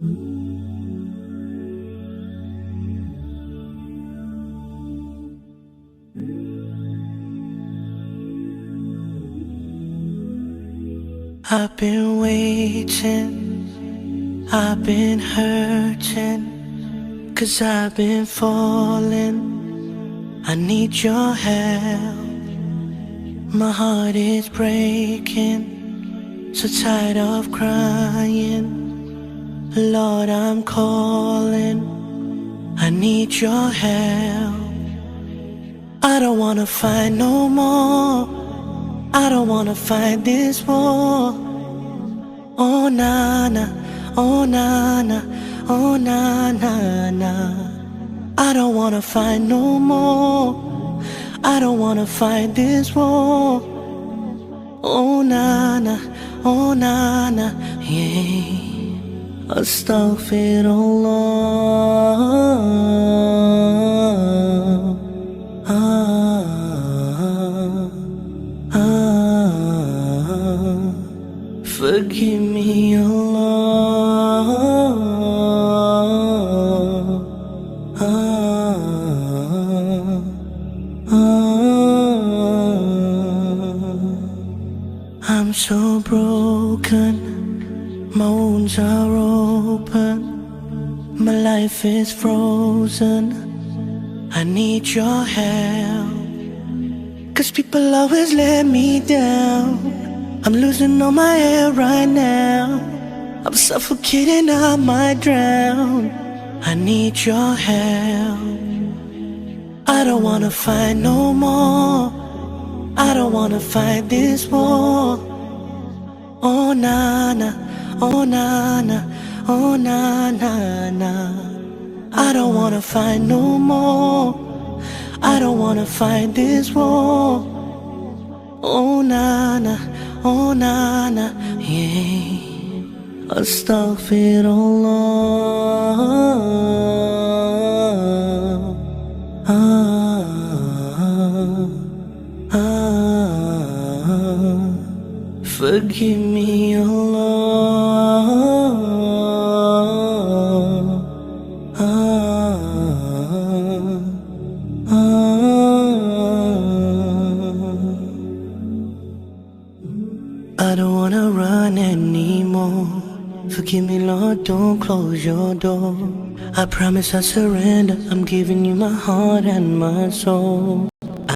I've been waiting, I've been hurting, 'cause I've been falling. I need your help. My heart is breaking, so tired of crying. Lord, I'm calling, I need your help. I don't wanna fight no more, I don't wanna fight this war. Oh na na, oh na na, oh na na na. I don't wanna fight no more, I don't wanna fight this war. Oh na na, oh na na, yeah. Astaghfirullah. Forgive me, Allah. I'm so broken, my wounds are open, my life is frozen. I need your help, 'cause people always let me down. I'm losing all my air right now, I'm suffocating, I might drown. I need your help. I don't wanna fight no more, I don't wanna fight this war. Oh na na, oh na na, oh na na na. I don't wanna fight no more, I don't wanna fight this war. Oh na na, oh na na, yeah. Astaghfirullah. Forgive me, Allah. I don't wanna run anymore. Forgive me, Lord, don't close your door. I promise I surrender, I'm giving you my heart and my soul.